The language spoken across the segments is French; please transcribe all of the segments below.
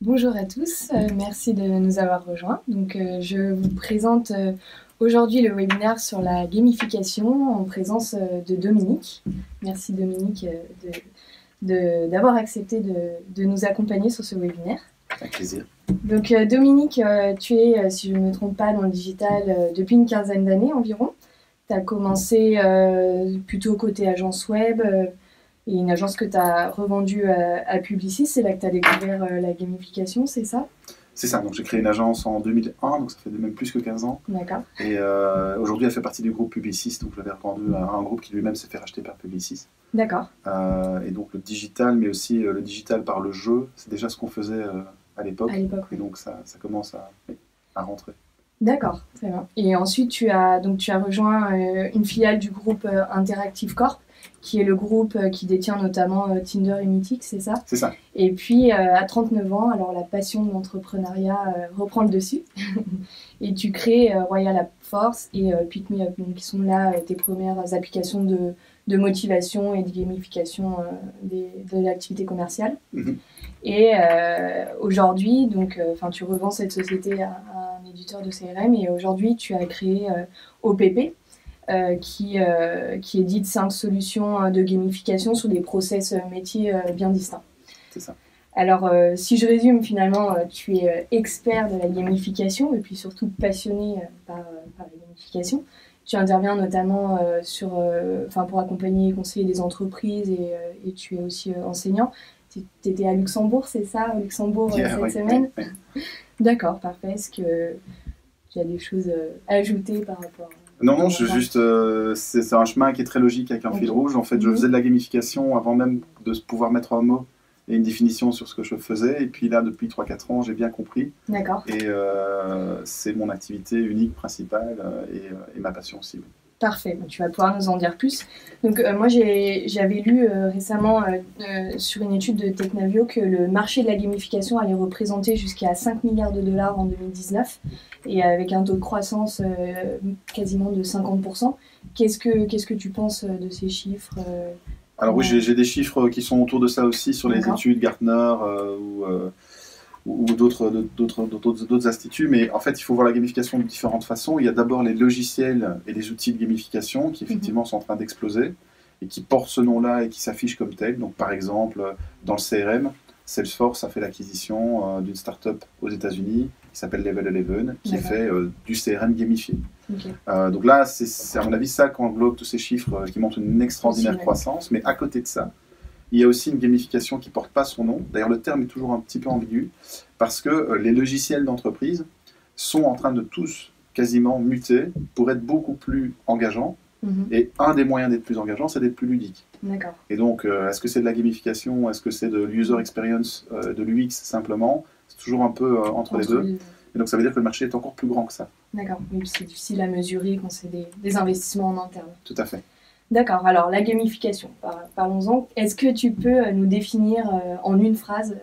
Bonjour à tous, merci de nous avoir rejoints. Je vous présente aujourd'hui le webinaire sur la gamification en présence de Dominique. Merci Dominique d'avoir accepté de nous accompagner sur ce webinaire. Avec plaisir. Donc Dominique, tu es, si je ne me trompe pas, dans le digital depuis une quinzaine d'années environ. Tu as commencé plutôt côté agence web. Et une agence que tu as revendue à Publicis, c'est là que tu as découvert la gamification, c'est ça? C'est ça, donc j'ai créé une agence en 2001, donc ça fait même plus que 15 ans. D'accord. Et aujourd'hui, elle fait partie du groupe Publicis, donc je l'avais revendu à un groupe qui lui-même s'est fait racheter par Publicis. D'accord. Et donc le digital, mais aussi le digital par le jeu, c'est déjà ce qu'on faisait à l'époque. Et donc ça commence à rentrer. D'accord, très bien. Et ensuite, tu as rejoint une filiale du groupe Interactive Corp, qui est le groupe qui détient notamment Tinder et Mythic, c'est ça? C'est ça. Et puis, à 39 ans, alors la passion de l'entrepreneuriat reprend le dessus. Et tu crées Royal App Force et Pick Me Up, donc, qui sont là tes premières applications de motivation et de gamification de l'activité commerciale. Mm-hmm. Et aujourd'hui, tu revends cette société à un éditeur de CRM et aujourd'hui, tu as créé OPP, qui édite 5 solutions de gamification sur des process métiers bien distincts. C'est ça. Alors, si je résume, finalement, tu es expert de la gamification et puis surtout passionné par la gamification. Tu interviens notamment pour accompagner et conseiller des entreprises et tu es aussi enseignant. Tu étais à Luxembourg, c'est ça, à Luxembourg cette semaine? Oui. D'accord, parfait. Est-ce que tu as des choses à ajouter par rapport Non, c'est un chemin qui est très logique avec un fil rouge. En fait, je faisais de la gamification avant même de pouvoir mettre un mot et une définition sur ce que je faisais. Et puis là, depuis 3-4 ans, j'ai bien compris. D'accord. Et c'est mon activité unique, principale et ma passion aussi. Parfait, tu vas pouvoir nous en dire plus. Donc moi j'avais lu récemment sur une étude de Technavio que le marché de la gamification allait représenter jusqu'à 5 milliards de dollars en 2019 et avec un taux de croissance quasiment de 50%. Qu'est-ce que tu penses de ces chiffres Alors oui, j'ai des chiffres qui sont autour de ça aussi sur les études Gartner ou d'autres instituts, mais en fait, il faut voir la gamification de différentes façons. Il y a d'abord les logiciels et les outils de gamification qui, effectivement, sont en train d'exploser et qui portent ce nom-là et qui s'affichent comme tels. Donc, par exemple, dans le CRM, Salesforce a fait l'acquisition d'une start-up aux États-Unis qui s'appelle Level 11, qui fait du CRM gamifié. Donc là, c'est à mon avis ça qu'englobe tous ces chiffres qui montrent une extraordinaire croissance, mais à côté de ça, il y a aussi une gamification qui ne porte pas son nom. D'ailleurs, le terme est toujours un petit peu ambigu, parce que les logiciels d'entreprise sont en train de tous quasiment muter pour être beaucoup plus engageants. Et un des moyens d'être plus engageant, c'est d'être plus ludique. Et donc, est-ce que c'est de la gamification? Est-ce que c'est de l'user experience, de l'UX simplement? C'est toujours un peu entre les deux. Et donc, ça veut dire que le marché est encore plus grand que ça. D'accord, oui, c'est difficile à mesurer quand c'est des investissements en interne. Tout à fait. D'accord, alors la gamification, parlons-en. Est-ce que tu peux nous définir en une phrase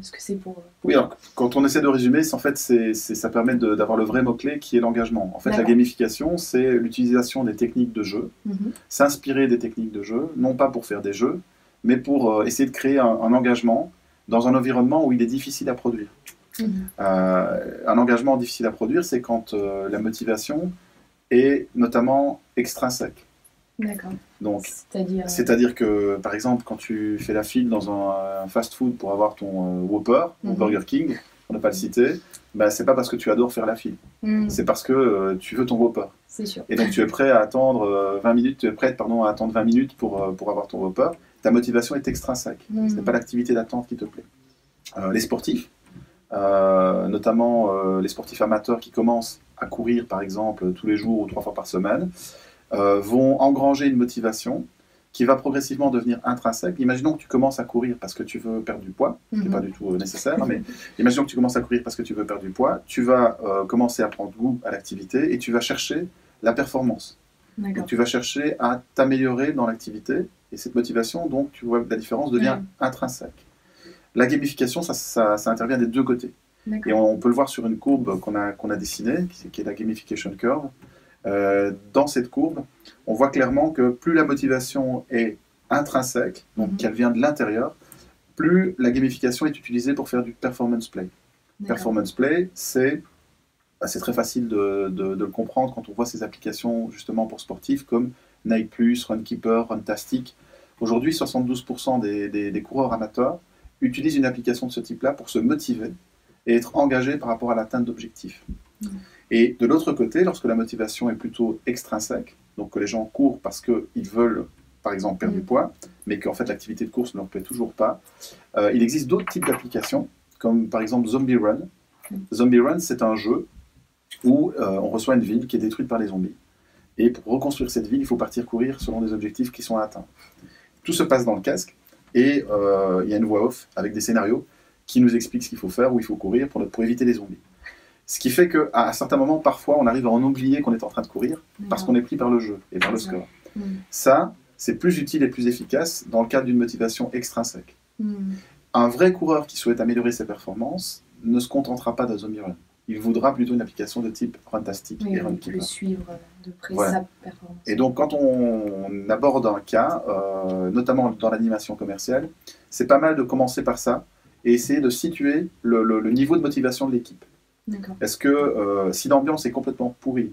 ce que c'est pour... Oui, alors quand on essaie de résumer, en fait, ça permet d'avoir le vrai mot-clé qui est l'engagement. En fait, la gamification, c'est l'utilisation des techniques de jeu, s'inspirer des techniques de jeu, non pas pour faire des jeux, mais pour essayer de créer un engagement dans un environnement où il est difficile à produire. Un engagement difficile à produire, c'est quand la motivation est notamment extrinsèque. D'accord. Donc, c'est-à-dire que, par exemple, quand tu fais la file dans un fast-food pour avoir ton Whopper, ou Burger King, on ne va pas le citer, bah, c'est pas parce que tu adores faire la file, c'est parce que tu veux ton Whopper. C'est sûr. Et donc tu es prêt à attendre 20 minutes, tu es prête à attendre 20 minutes pour avoir ton Whopper. Ta motivation est extrinsèque, ce n'est pas l'activité d'attente qui te plaît. Les sportifs, notamment les sportifs amateurs qui commencent à courir, par exemple, tous les jours ou 3 fois par semaine, vont engranger une motivation qui va progressivement devenir intrinsèque. Imaginons que tu commences à courir parce que tu veux perdre du poids, ce qui n'est pas du tout nécessaire, mais imaginons que tu commences à courir parce que tu veux perdre du poids, tu vas commencer à prendre goût à l'activité et tu vas chercher la performance. Donc, tu vas chercher à t'améliorer dans l'activité et cette motivation, donc tu vois, la différence devient intrinsèque. La gamification, ça intervient des deux côtés. Et on peut le voir sur une courbe qu'on a dessinée, qui est la gamification curve. Dans cette courbe, on voit clairement que plus la motivation est intrinsèque, donc qu'elle vient de l'intérieur, plus la gamification est utilisée pour faire du performance play. Performance play, c'est très facile de le comprendre quand on voit ces applications justement pour sportifs comme Nike+, Runkeeper, Runtastic. Aujourd'hui, 72% des coureurs amateurs utilisent une application de ce type-là pour se motiver et être engagés par rapport à l'atteinte d'objectifs. Et de l'autre côté, lorsque la motivation est plutôt extrinsèque, donc que les gens courent parce qu'ils veulent, par exemple, perdre du poids, mais qu'en fait l'activité de course ne leur plaît toujours pas, il existe d'autres types d'applications, comme par exemple Zombie Run. Zombie Run, c'est un jeu où on reçoit une ville qui est détruite par les zombies. Et pour reconstruire cette ville, il faut partir courir selon des objectifs qui sont atteints. Tout se passe dans le casque, et il y a une voix off avec des scénarios qui nous explique ce qu'il faut faire, où il faut courir pour éviter les zombies. Ce qui fait qu'à certains moments, parfois, on arrive à en oublier qu'on est en train de courir parce qu'on est pris par le jeu et par le score. Ça, c'est plus utile et plus efficace dans le cadre d'une motivation extrinsèque. Un vrai coureur qui souhaite améliorer ses performances ne se contentera pas d'un Zombie Run. Il voudra plutôt une application de type Runtastic et Runkeeper. Suivre de près sa performance. Et donc, quand on aborde un cas, notamment dans l'animation commerciale, c'est pas mal de commencer par ça et essayer de situer le niveau de motivation de l'équipe. Est-ce que si l'ambiance est complètement pourrie,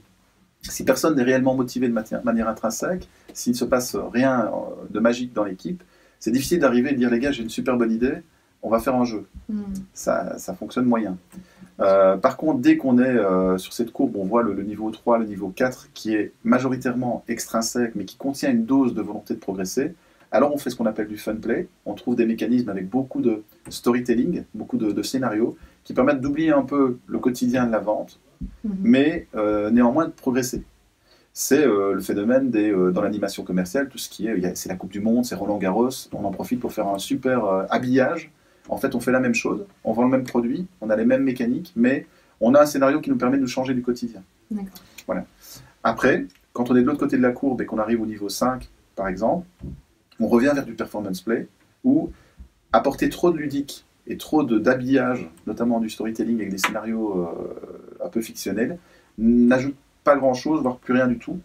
si personne n'est réellement motivé de manière intrinsèque, s'il ne se passe rien de magique dans l'équipe, c'est difficile d'arriver et de dire les gars, j'ai une super bonne idée, on va faire un jeu. Ça fonctionne moyen. Par contre, dès qu'on est sur cette courbe, on voit le niveau 3, le niveau 4, qui est majoritairement extrinsèque, mais qui contient une dose de volonté de progresser, alors on fait ce qu'on appelle du fun play. On trouve des mécanismes avec beaucoup de storytelling, beaucoup de scénarios, qui permettent d'oublier un peu le quotidien de la vente, mais néanmoins de progresser. C'est le phénomène dans l'animation commerciale, tout ce qui est, c'est la Coupe du Monde, c'est Roland Garros, on en profite pour faire un super habillage. En fait, on fait la même chose, on vend le même produit, on a les mêmes mécaniques, mais on a un scénario qui nous permet de nous changer du quotidien. Voilà. Après, quand on est de l'autre côté de la courbe et qu'on arrive au niveau 5, par exemple, on revient vers du performance play, où apporter trop de ludique et trop d'habillage, notamment du storytelling avec des scénarios un peu fictionnels, n'ajoute pas grand-chose, voire plus rien du tout.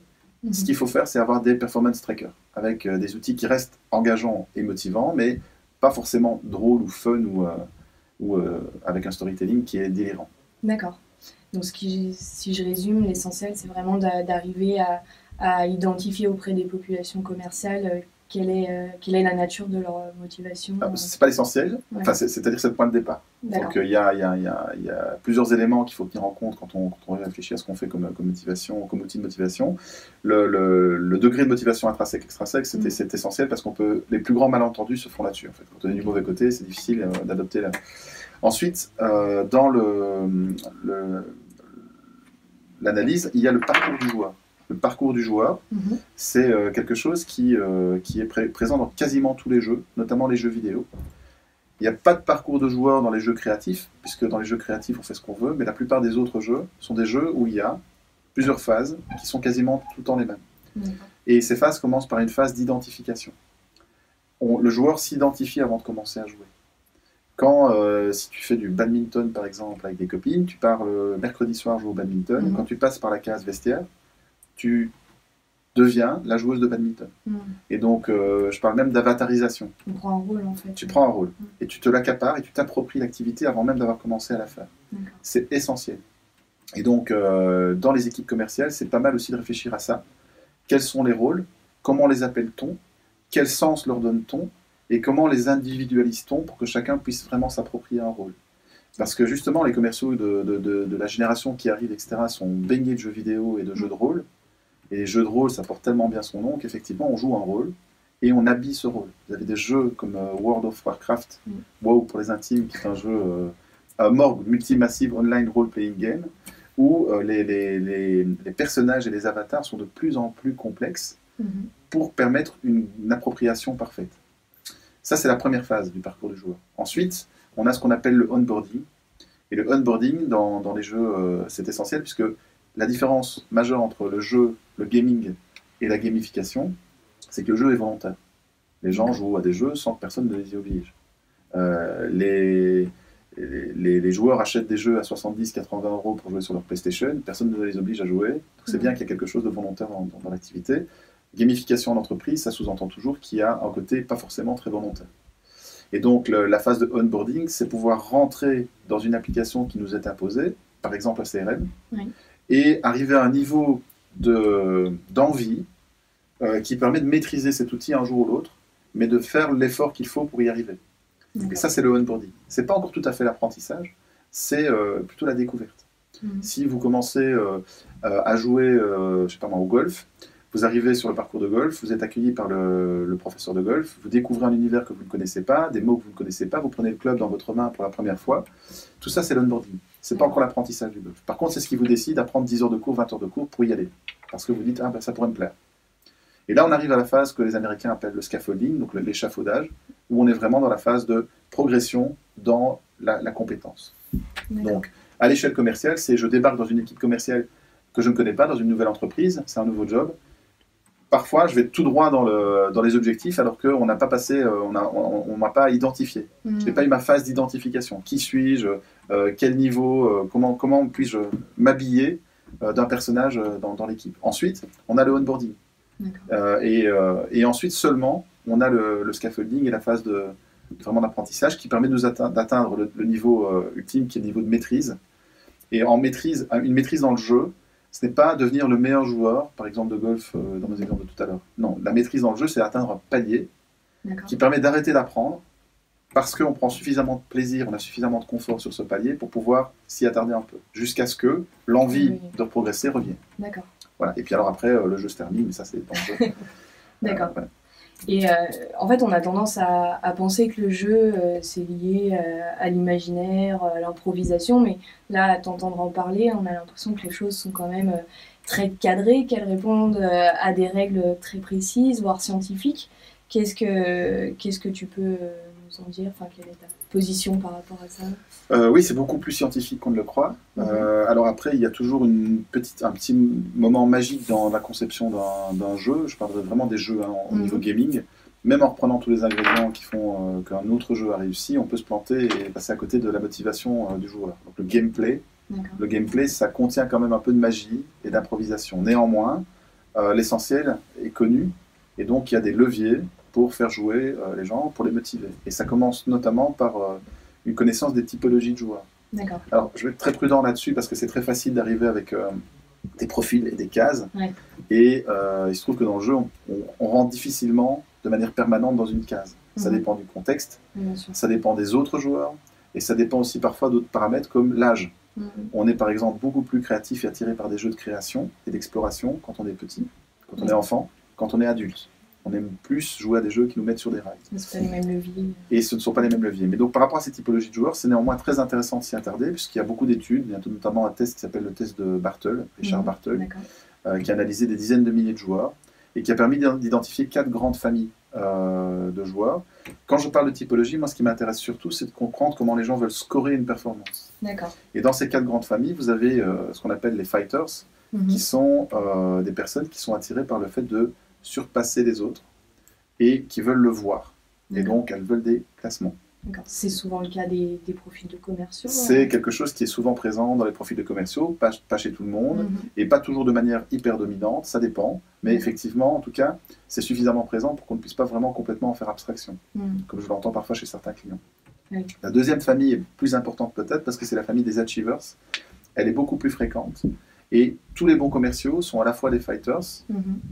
Ce qu'il faut faire, c'est avoir des performance trackers, avec des outils qui restent engageants et motivants, mais pas forcément drôles ou fun ou avec un storytelling qui est délirant. D'accord. Donc si je résume, l'essentiel, c'est vraiment d'arriver à identifier auprès des populations commerciales quelle est la nature de leur motivation. C'est pas l'essentiel, c'est-à-dire c'est le point de départ. Donc il y a plusieurs éléments qu'il faut tenir en compte quand on réfléchit à ce qu'on fait comme motivation, comme outil de motivation. Le degré de motivation intrinsèque, extrinsèque, c'est essentiel parce les plus grands malentendus se font là-dessus. En fait. Quand on est du mauvais côté, c'est difficile d'adopter la... Ensuite, dans l'analyse, il y a le parcours du joueur. Le parcours du joueur, c'est quelque chose qui est présent dans quasiment tous les jeux, notamment les jeux vidéo. Il n'y a pas de parcours de joueur dans les jeux créatifs, puisque dans les jeux créatifs, on fait ce qu'on veut, mais la plupart des autres jeux sont des jeux où il y a plusieurs phases qui sont quasiment tout le temps les mêmes. Et ces phases commencent par une phase d'identification. Le joueur s'identifie avant de commencer à jouer. Quand, si tu fais du badminton, par exemple, avec des copines, tu pars le mercredi soir jouer au badminton, quand tu passes par la case vestiaire, tu deviens la joueuse de badminton. Et donc, je parle même d'avatarisation. Tu prends un rôle, en fait. Tu prends un rôle. Et tu te l'accapares et tu t'appropries l'activité avant même d'avoir commencé à la faire. C'est essentiel. Et donc, dans les équipes commerciales, c'est pas mal aussi de réfléchir à ça. Quels sont les rôles? Comment les appelle-t-on? Quel sens leur donne-t-on? Et comment les individualise-t-on pour que chacun puisse vraiment s'approprier un rôle? Parce que justement, les commerciaux de la génération qui arrive, etc., sont baignés de jeux vidéo et de jeux de rôle. Et les jeux de rôle, ça porte tellement bien son nom qu'effectivement, on joue un rôle et on habille ce rôle. Vous avez des jeux comme World of Warcraft, WoW pour les intimes, qui est un jeu morgue, multi-massive online role-playing game, où les personnages et les avatars sont de plus en plus complexes pour permettre une appropriation parfaite. Ça, c'est la première phase du parcours du joueur. Ensuite, on a ce qu'on appelle le onboarding. Et le onboarding, dans les jeux, c'est essentiel, puisque la différence majeure entre le jeu, le gaming et la gamification, c'est que le jeu est volontaire. Les gens jouent à des jeux sans que personne ne les y oblige. Les joueurs achètent des jeux à 70-80 € pour jouer sur leur PlayStation, personne ne les oblige à jouer. Donc c'est bien qu'il y a quelque chose de volontaire dans l'activité. Gamification en entreprise, ça sous-entend toujours qu'il y a un côté pas forcément très volontaire. Et donc, la phase de onboarding, c'est pouvoir rentrer dans une application qui nous est imposée, par exemple un CRM, et arriver à un niveau d'envie qui permet de maîtriser cet outil un jour ou l'autre, mais de faire l'effort qu'il faut pour y arriver. Et ça, c'est le onboarding. Ce n'est pas encore tout à fait l'apprentissage, c'est plutôt la découverte. Si vous commencez à jouer, je sais pas moi, au golf, vous arrivez sur le parcours de golf, vous êtes accueilli par le professeur de golf, vous découvrez un univers que vous ne connaissez pas, des mots que vous ne connaissez pas, vous prenez le club dans votre main pour la première fois. Tout ça, c'est l'onboarding. Ce n'est pas encore l'apprentissage du golf. Par contre, c'est ce qui vous décide à prendre 10 heures de cours, 20 heures de cours pour y aller. Parce que vous dites, ah ben ça pourrait me plaire. Et là, on arrive à la phase que les Américains appellent le scaffolding, donc l'échafaudage, où on est vraiment dans la phase de progression dans la compétence. Donc, à l'échelle commerciale, c'est je débarque dans une équipe commerciale que je ne connais pas, dans une nouvelle entreprise, c'est un nouveau job. Parfois, je vais tout droit dans les objectifs alors qu'on n'a pas passé, on ne m'a pas identifié. Je n'ai pas eu ma phase d'identification. Qui suis-je? Quel niveau? Comment puis-je m'habiller d'un personnage dans l'équipe? Ensuite, on a le onboarding. Et ensuite seulement, on a le scaffolding et la phase vraiment d'apprentissage qui permet de nous d'atteindre le niveau ultime qui est le niveau de maîtrise. Et une maîtrise dans le jeu, ce n'est pas devenir le meilleur joueur, par exemple de golf dans mes exemples de tout à l'heure. Non, la maîtrise dans le jeu, c'est atteindre un palier qui permet d'arrêter d'apprendre parce qu'on prend suffisamment de plaisir, on a suffisamment de confort sur ce palier pour pouvoir s'y attarder un peu, jusqu'à ce que l'envie de progresser revienne. D'accord. Voilà. Et puis alors après, le jeu se termine, mais ça c'est dans le jeu. D'accord. Et en fait, on a tendance à penser que le jeu, c'est lié à l'imaginaire, à l'improvisation, mais là, à t'entendre en parler, on a l'impression que les choses sont quand même très cadrées, qu'elles répondent à des règles très précises, voire scientifiques. Qu'est-ce que tu peux nous en dire? Enfin, quelle est ta position par rapport à ça? Oui, c'est beaucoup plus scientifique qu'on ne le croit. Alors après, il y a toujours un petit moment magique dans la conception d'un jeu. Je parlerai vraiment des jeux au niveau gaming. Même en reprenant tous les ingrédients qui font qu'un autre jeu a réussi, on peut se planter et passer à côté de la motivation du joueur. Donc le gameplay, ça contient quand même un peu de magie et d'improvisation. Néanmoins, l'essentiel est connu et donc il y a des leviers pour faire jouer les gens, pour les motiver. Et ça commence notamment par une connaissance des typologies de joueurs. Alors, je vais être très prudent là-dessus parce que c'est très facile d'arriver avec des profils et des cases. Et il se trouve que dans le jeu, on rentre difficilement de manière permanente dans une case. Ça dépend du contexte, ça dépend des autres joueurs, et ça dépend aussi parfois d'autres paramètres comme l'âge. On est par exemple beaucoup plus créatif et attiré par des jeux de création et d'exploration quand on est petit, quand on est enfant, quand on est adulte. On aime plus jouer à des jeux qui nous mettent sur des rails. Ce ne sont pas les mêmes leviers. Et ce ne sont pas les mêmes leviers. Mais donc par rapport à ces typologies de joueurs, c'est néanmoins très intéressant de s'y attarder, puisqu'il y a beaucoup d'études. Il y a notamment un test qui s'appelle le test de Bartle, Richard Bartle, qui a analysé des dizaines de milliers de joueurs et qui a permis d'identifier 4 grandes familles de joueurs. Quand je parle de typologie, moi ce qui m'intéresse surtout, c'est de comprendre comment les gens veulent scorer une performance. Et dans ces 4 grandes familles, vous avez ce qu'on appelle les fighters, qui sont des personnes qui sont attirées par le fait de surpasser les autres et qui veulent le voir. Et donc, elles veulent des classements. C'est souvent le cas des profils de commerciaux. C'est quelque chose qui est souvent présent dans les profils de commerciaux, pas chez tout le monde, et pas toujours de manière hyper dominante, ça dépend. Mais effectivement, en tout cas, c'est suffisamment présent pour qu'on ne puisse pas vraiment complètement en faire abstraction, comme je l'entends parfois chez certains clients. La deuxième famille est plus importante peut-être parce que c'est la famille des achievers. Elle est beaucoup plus fréquente. Et tous les bons commerciaux sont à la fois des fighters,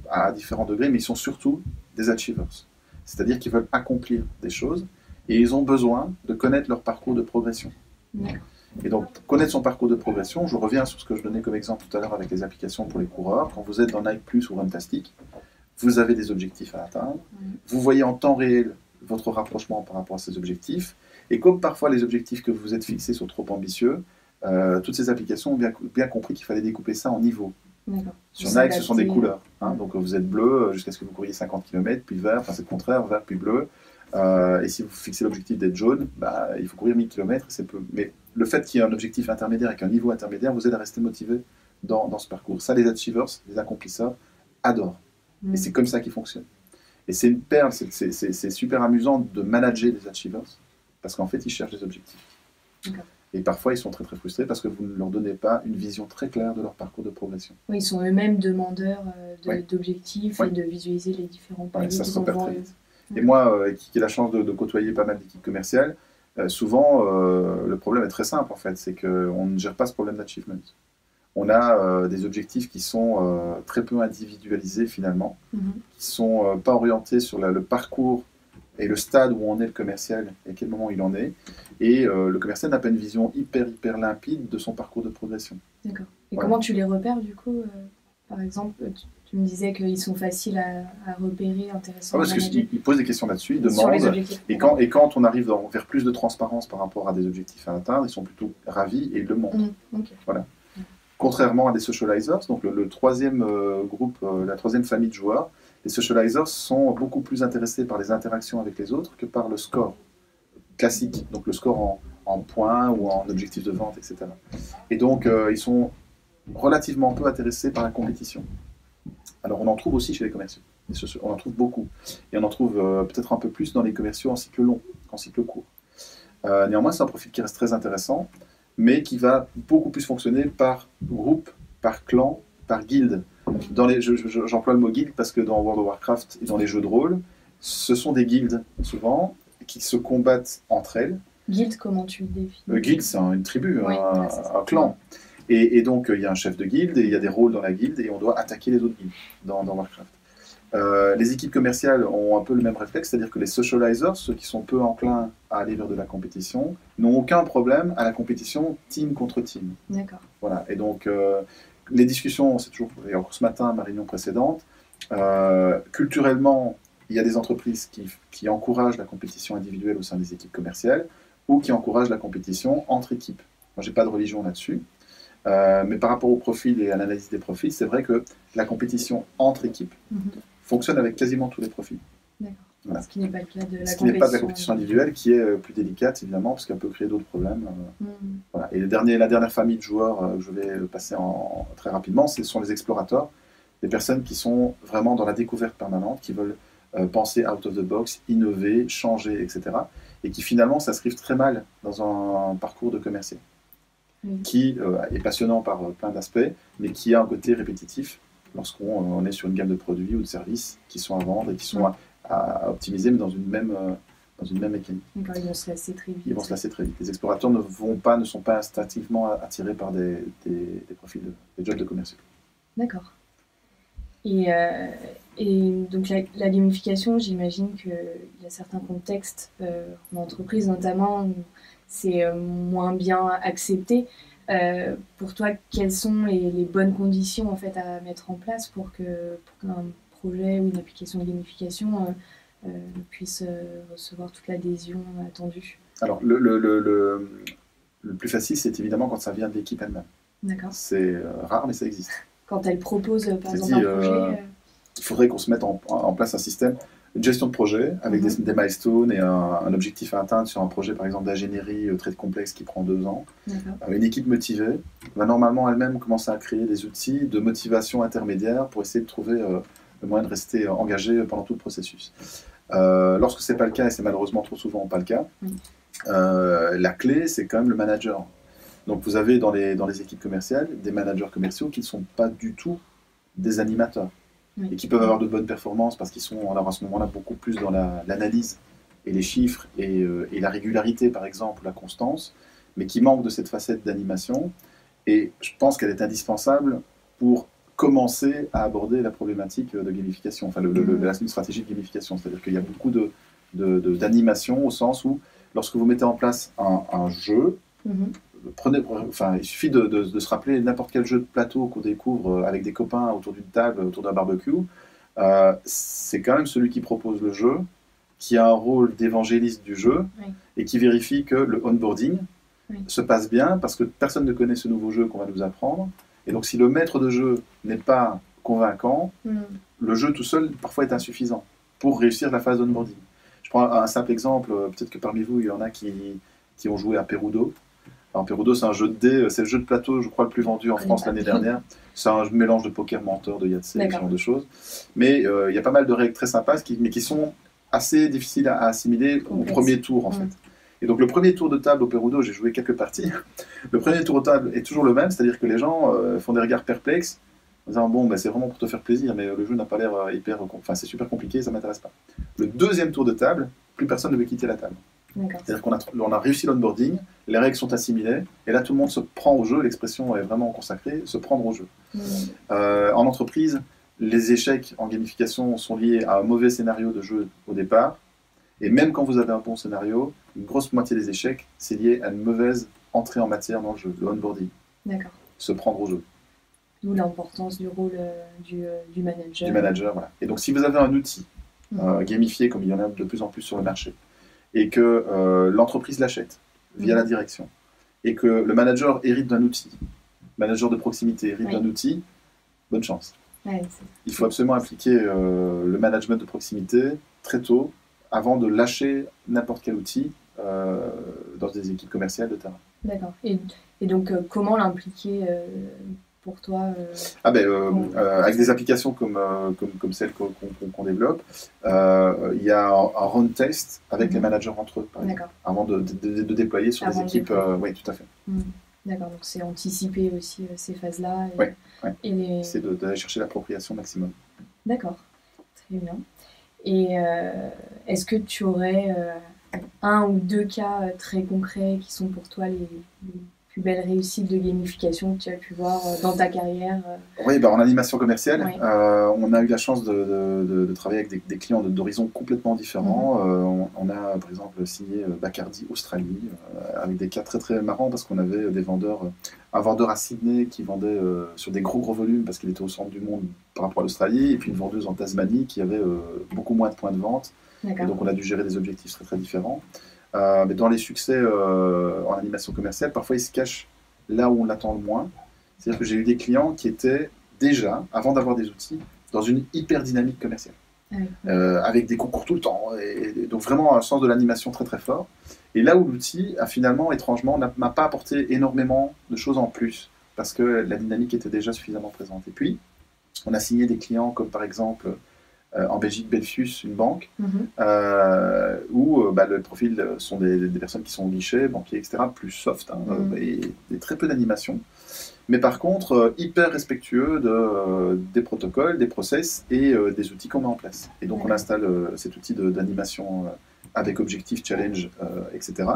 à différents degrés, mais ils sont surtout des achievers. C'est-à-dire qu'ils veulent accomplir des choses et ils ont besoin de connaître leur parcours de progression. Et donc, connaître son parcours de progression, je reviens sur ce que je donnais comme exemple tout à l'heure avec les applications pour les coureurs. Quand vous êtes dans Nike Plus ou Runtastic, vous avez des objectifs à atteindre. Vous voyez en temps réel votre rapprochement par rapport à ces objectifs. Et comme parfois les objectifs que vous vous êtes fixés sont trop ambitieux, toutes ces applications ont bien compris qu'il fallait découper ça en niveaux. Sur Nike, ce sont des couleurs. Donc vous êtes bleu jusqu'à ce que vous couriez 50 km, puis vert, enfin c'est le contraire, vert puis bleu. Et si vous fixez l'objectif d'être jaune, il faut courir 1000 km, c'est peu. Mais le fait qu'il y ait un objectif intermédiaire avec un niveau intermédiaire vous aide à rester motivé dans ce parcours. Ça, les achievers, les accomplisseurs, adorent. Et c'est comme ça qu'ils fonctionnent. Et c'est une perle, c'est super amusant de manager les achievers, parce qu'en fait, ils cherchent des objectifs. Et parfois, ils sont très très frustrés parce que vous ne leur donnez pas une vision très claire de leur parcours de progression. Oui, ils sont eux-mêmes demandeurs d'objectifs et de visualiser les différents paliers ça se repère très vite. Et moi, qui ai la chance de côtoyer pas mal d'équipes commerciales, souvent, le problème est très simple, en fait, c'est qu'on ne gère pas ce problème d'achievement. On a des objectifs qui sont très peu individualisés, finalement, qui ne sont pas orientés sur le parcours et le stade où en est le commercial et à quel moment il en est. Et le commercial n'a pas une vision hyper limpide de son parcours de progression. D'accord. Et comment tu les repères, du coup par exemple, tu me disais qu'ils sont faciles à repérer, intéressants. Parce qu'ils posent des questions là-dessus, ils demandent. Et quand on arrive vers plus de transparence par rapport à des objectifs à atteindre, ils sont plutôt ravis et ils le montrent. Voilà. Contrairement à des socializers, donc le troisième groupe, la troisième famille de joueurs, les socializers sont beaucoup plus intéressés par les interactions avec les autres que par le score classique, donc le score en points ou en objectifs de vente, etc. Et donc, ils sont relativement peu intéressés par la compétition. Alors, on en trouve aussi chez les commerciaux. On en trouve beaucoup. Et on en trouve peut-être un peu plus dans les commerciaux en cycle long, en cycle court. Néanmoins, c'est un profil qui reste très intéressant, mais qui va beaucoup plus fonctionner par groupe, par clan, par guilde. J'emploie le mot guilde parce que dans World of Warcraft et dans les jeux de rôle, ce sont des guildes, souvent, qui se combattent entre elles. Guilde, comment tu le définis? Guilde, c'est une tribu, un clan. Et donc, il y a un chef de guilde, et il y a des rôles dans la guilde, et on doit attaquer les autres guildes dans Warcraft. Les équipes commerciales ont un peu le même réflexe, c'est-à-dire que les socializers, ceux qui sont peu enclins à aller vers de la compétition, n'ont aucun problème à la compétition team contre team. D'accord. Voilà. Et donc, les discussions, c'est toujours, et encore ce matin, ma réunion précédente, culturellement, il y a des entreprises qui encouragent la compétition individuelle au sein des équipes commerciales ou qui encouragent la compétition entre équipes. Moi, je n'ai pas de religion là-dessus. Mais par rapport au profil et à l'analyse des profils, c'est vrai que la compétition entre équipes fonctionne avec quasiment tous les profils. D'accord. Voilà. Ce qui n'est pas le cas de la compétition. Ce qui n'est pas de la compétition individuelle, qui est plus délicate, évidemment, parce qu'elle peut créer d'autres problèmes. Voilà. Et la dernière famille de joueurs que je vais passer très rapidement, ce sont les explorateurs, des personnes qui sont vraiment dans la découverte permanente, qui veulent penser out of the box, innover, changer, etc. Et qui finalement s'inscrivent très mal dans un parcours de commercial. Qui est passionnant par plein d'aspects, mais qui a un côté répétitif lorsqu'on est sur une gamme de produits ou de services qui sont à vendre et qui sont à optimiser, mais dans une même mécanique. D'accord, ils vont se lasser très vite. Ils vont se lasser très vite. Les explorateurs ne sont pas instinctivement attirés par des profils, des jobs de commerciaux. D'accord. Et donc la gamification, j'imagine qu'il y a certains contextes en entreprise notamment où c'est moins bien accepté. Pour toi, quelles sont les bonnes conditions en fait, à mettre en place pour qu'un projet ou une application de gamification puisse recevoir toute l'adhésion attendue? Alors, le plus facile, c'est évidemment quand ça vient de l'équipe elle-même. D'accord. C'est rare, mais ça existe. Quand elle propose, par exemple, un projet... Il faudrait qu'on se mette en place un système de gestion de projet avec des milestones et un objectif à atteindre sur un projet, par exemple, d'ingénierie très complexe qui prend 2 ans. Une équipe motivée va normalement elle-même commencer à créer des outils de motivation intermédiaire pour essayer de trouver le moyen de rester engagé pendant tout le processus. Lorsque ce n'est pas le cas, et c'est malheureusement trop souvent pas le cas, la clé, c'est quand même le manager. Donc vous avez dans les équipes commerciales des managers commerciaux qui ne sont pas du tout des animateurs. Et qui peuvent avoir de bonnes performances parce qu'ils sont alors à ce moment-là beaucoup plus dans l'analyse et les chiffres et la régularité par exemple, la constance, mais qui manquent de cette facette d'animation. Et je pense qu'elle est indispensable pour commencer à aborder la problématique de gamification, enfin la stratégie de gamification. C'est-à-dire qu'il y a beaucoup d'animation au sens où lorsque vous mettez en place un jeu, il suffit de se rappeler n'importe quel jeu de plateau qu'on découvre avec des copains autour d'une table, autour d'un barbecue. C'est quand même celui qui propose le jeu, qui a un rôle d'évangéliste du jeu et qui vérifie que le onboarding se passe bien parce que personne ne connaît ce nouveau jeu qu'on va nous apprendre. Et donc si le maître de jeu n'est pas convaincant, le jeu tout seul parfois est insuffisant pour réussir la phase d'onboarding. Je prends un simple exemple, peut-être que parmi vous il y en a qui ont joué à Perudo. Alors, Perudo, c'est un jeu de dés, c'est le jeu de plateau, je crois, le plus vendu en France l'année dernière. C'est un mélange de poker menteur, de Yahtzee, ce genre de choses. Mais il y a pas mal de règles très sympas, mais qui sont assez difficiles à assimiler au premier tour, en fait. Et donc, le premier tour de table au Perudo, j'ai joué quelques parties. Le premier tour de table est toujours le même, c'est-à-dire que les gens font des regards perplexes en disant bon, bah, c'est vraiment pour te faire plaisir, mais le jeu n'a pas l'air hyper. Enfin, c'est super compliqué, ça m'intéresse pas. Le deuxième tour de table, plus personne ne veut quitter la table. C'est-à-dire qu'on a réussi l'onboarding, les règles sont assimilées, et là tout le monde se prend au jeu, l'expression est vraiment consacrée, se prendre au jeu. En entreprise, les échecs en gamification sont liés à un mauvais scénario de jeu au départ, et même quand vous avez un bon scénario, une grosse moitié des échecs, c'est lié à une mauvaise entrée en matière dans le jeu, le onboarding. D'accord. Se prendre au jeu. D'où l'importance du rôle du manager. Du manager, voilà. Et donc si vous avez un outil gamifié, comme il y en a de plus en plus sur le marché, et que l'entreprise l'achète via la direction, et que le manager hérite d'un outil, manager de proximité hérite d'un outil, bonne chance. Il faut absolument impliquer le management de proximité très tôt, avant de lâcher n'importe quel outil dans des équipes commerciales de terrain. D'accord. Et donc, comment l'impliquer pour toi avec des applications comme celles qu'on développe, il y a un run test avec les managers entre eux, par exemple, avant de déployer sur des équipes. Oui, tout à fait. D'accord, donc c'est anticiper aussi ces phases-là. C'est d'aller chercher l'appropriation maximum. D'accord, très bien. Et est-ce que tu aurais un ou deux cas très concrets qui sont pour toi les plus belles réussites de gamification que tu as pu voir dans ta carrière? Oui, en animation commerciale, on a eu la chance de travailler avec des clients d'horizons complètement différents. On a par exemple signé Bacardi Australie, avec des cas très très marrants parce qu'on avait un vendeur à Sydney qui vendait sur des gros volumes parce qu'il était au centre du monde par rapport à l'Australie, et puis une vendeuse en Tasmanie qui avait beaucoup moins de points de vente. Et donc on a dû gérer des objectifs très très différents. Mais dans les succès en animation commerciale, parfois ils se cachent là où on l'attend le moins. C'est-à-dire que j'ai eu des clients qui étaient déjà, avant d'avoir des outils, dans une hyper dynamique commerciale. Avec des concours tout le temps. Et donc vraiment un sens de l'animation très très fort. Et là où l'outil a finalement, étrangement, m'a pas apporté énormément de choses en plus, parce que la dynamique était déjà suffisamment présente. Et puis, on a signé des clients comme par exemple en Belgique, Belfius, une banque, où le profil sont des personnes qui sont au guichet, banquiers, etc., plus soft, et très peu d'animation. Mais par contre, hyper respectueux des protocoles, des process et des outils qu'on met en place. Et donc on installe cet outil d'animation avec objectif, challenge, etc.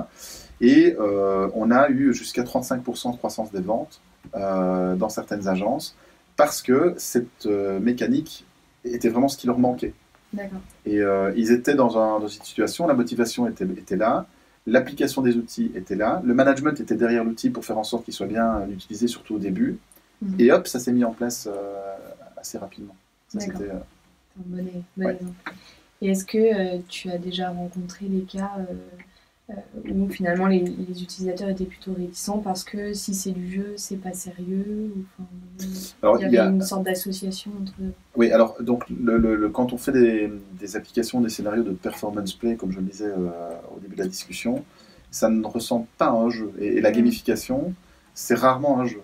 Et on a eu jusqu'à 35% de croissance des ventes dans certaines agences, parce que cette mécanique était vraiment ce qui leur manquait. Et ils étaient dans une situation, la motivation était là, l'application des outils était là, le management était derrière l'outil pour faire en sorte qu'il soit bien utilisé, surtout au début, et hop, ça s'est mis en place assez rapidement. D'accord. Bon exemple. Et est-ce que tu as déjà rencontré des cas où finalement les utilisateurs étaient plutôt réticents parce que si c'est du jeu, c'est pas sérieux, il y avait une sorte d'association entre... Oui, alors donc quand on fait des applications, des scénarios de performance play, comme je le disais au début de la discussion, ça ne ressemble pas à un jeu. Et la gamification, c'est rarement un jeu.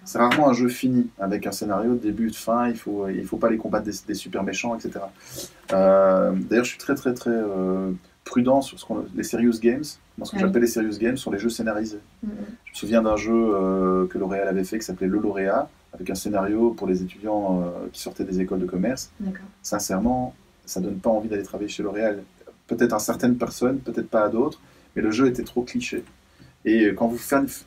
C'est rarement un jeu fini, avec un scénario de début, de fin, il faut pas les combattre des super méchants, etc. D'ailleurs, je suis très très très prudent sur les serious games. Moi, ce que j'appelle les serious games sont les jeux scénarisés. Je me souviens d'un jeu que L'Oréal avait fait qui s'appelait Le Lauréat, avec un scénario pour les étudiants qui sortaient des écoles de commerce. Sincèrement, ça donne pas envie d'aller travailler chez L'Oréal. Peut-être à certaines personnes, peut-être pas à d'autres, mais le jeu était trop cliché. Et quand vous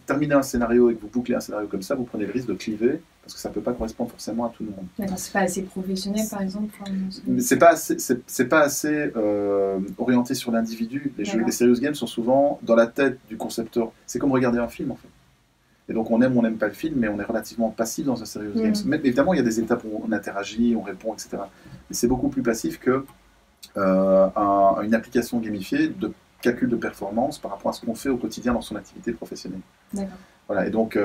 terminez un scénario et que vous bouclez un scénario comme ça, vous prenez le risque de cliver, parce que ça ne peut pas correspondre forcément à tout le monde. D'accord, c'est pas assez professionnel par exemple. C'est pas assez orienté sur l'individu. Les serious games sont souvent dans la tête du concepteur. C'est comme regarder un film en fait. Et donc on aime ou on n'aime pas le film, mais on est relativement passif dans un serious games. Mais évidemment, il y a des étapes où on interagit, on répond, etc. Mais c'est beaucoup plus passif que une application gamifiée de calcul de performance par rapport à ce qu'on fait au quotidien dans son activité professionnelle. Voilà, et donc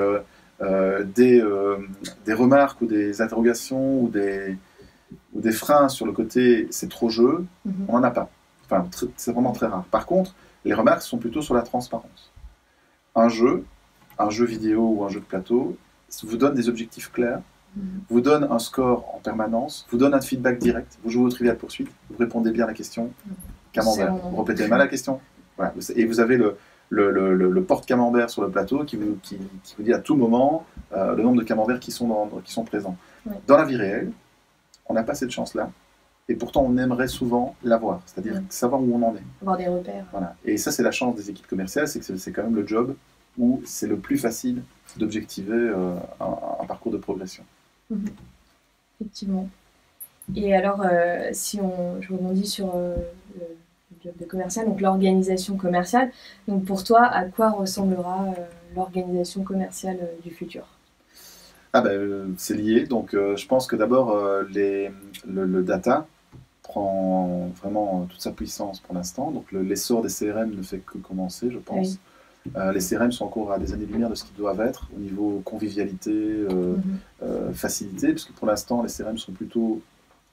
des remarques ou des interrogations ou des freins sur le côté c'est trop jeu, on n'en a pas. Enfin, c'est vraiment très rare. Par contre, les remarques sont plutôt sur la transparence. Un jeu vidéo ou un jeu de plateau vous donne des objectifs clairs, vous donne un score en permanence, vous donne un feedback direct, vous jouez au Trivial Poursuite, vous répondez bien à la question, camembert, vous répétez mal la question. Voilà. Et vous avez le porte-camembert sur le plateau qui vous dit à tout moment le nombre de camemberts qui sont présents. Oui. Dans la vie réelle, on n'a pas cette chance-là. Et pourtant, on aimerait souvent l'avoir, c'est-à-dire savoir où on en est. Avoir des repères. Voilà. Et ça, c'est la chance des équipes commerciales, c'est que c'est quand même le job où c'est le plus facile d'objectiver un parcours de progression. Effectivement. Et alors, si je rebondis sur le job de commercial, donc l'organisation commerciale, donc pour toi, à quoi ressemblera l'organisation commerciale du futur? C'est lié. Donc, je pense que d'abord, le data prend vraiment toute sa puissance pour l'instant. Donc, l'essor des CRM ne fait que commencer, je pense. Oui. Les CRM sont encore à des années-lumière de ce qu'ils doivent être au niveau convivialité, facilité, parce que pour l'instant, les CRM sont plutôt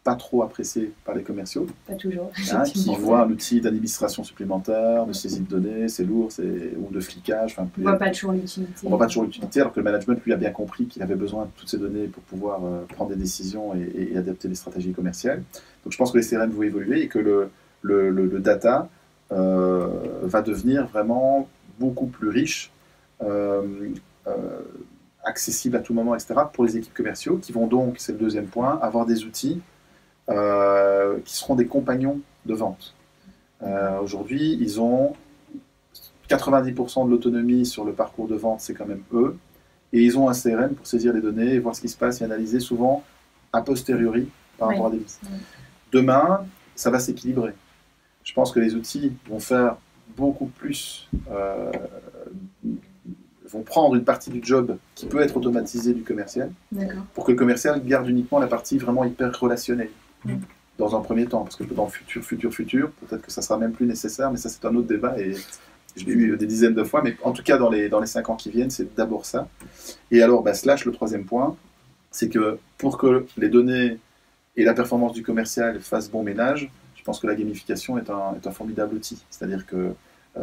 pas trop appréciés par les commerciaux. Pas toujours. Qui voient un outil d'administration supplémentaire, de saisie de données, c'est lourd, ou de flicage. Enfin, on ne voit pas toujours l'utilité. On ne voit pas toujours l'utilité, alors que le management, lui, a bien compris qu'il avait besoin de toutes ces données pour pouvoir prendre des décisions et adapter les stratégies commerciales. Donc je pense que les CRM vont évoluer et que le data va devenir vraiment beaucoup plus riche, accessible à tout moment, etc., pour les équipes commerciaux, qui vont donc, c'est le deuxième point, avoir des outils qui seront des compagnons de vente. Aujourd'hui, ils ont 90% de l'autonomie sur le parcours de vente, c'est quand même eux, et ils ont un CRM pour saisir les données, voir ce qui se passe et analyser souvent a posteriori par rapport à des visites. Demain, ça va s'équilibrer. Je pense que les outils vont faire beaucoup plus, vont prendre une partie du job qui peut être automatisée du commercial, pour que le commercial garde uniquement la partie vraiment hyper relationnelle. Dans un premier temps, parce que dans le futur, peut-être que ça sera même plus nécessaire, mais ça c'est un autre débat et je l'ai eu des dizaines de fois, mais en tout cas dans les 5 ans qui viennent, c'est d'abord ça. Et alors, le troisième point, c'est que pour que les données et la performance du commercial fassent bon ménage, je pense que la gamification est un formidable outil. C'est-à-dire que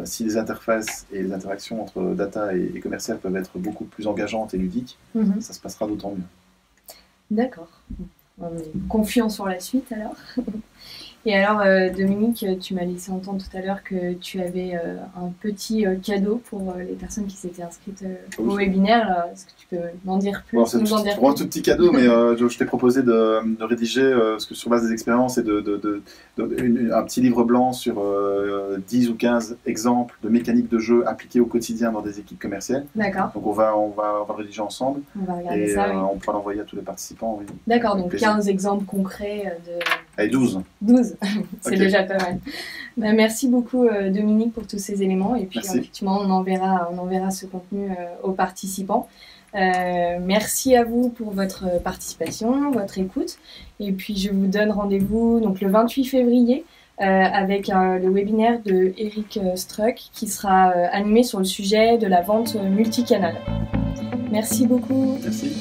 si les interfaces et les interactions entre data et commercial peuvent être beaucoup plus engageantes et ludiques, ça se passera d'autant mieux. D'accord. On est confiant sur la suite alors. Et alors Dominique, tu m'as laissé entendre tout à l'heure que tu avais un petit cadeau pour les personnes qui s'étaient inscrites au webinaire. Est-ce que tu peux m'en dire plus? C'est un tout petit cadeau, mais je t'ai proposé de rédiger, parce que sur base des expériences, et un petit livre blanc sur 10 ou 15 exemples de mécaniques de jeu appliquées au quotidien dans des équipes commerciales. D'accord. Donc on va le rédiger ensemble. On va regarder ça, oui. On pourra l'envoyer à tous les participants. Oui. D'accord, donc 15 exemples concrets de... Allez, 12. 12, c'est déjà pas mal. Merci beaucoup Dominique pour tous ces éléments et puis effectivement on enverra ce contenu aux participants. Merci à vous pour votre participation, votre écoute et puis je vous donne rendez-vous donc le 28 février avec le webinaire de Eric Struck qui sera animé sur le sujet de la vente multicanal. Merci beaucoup. Merci.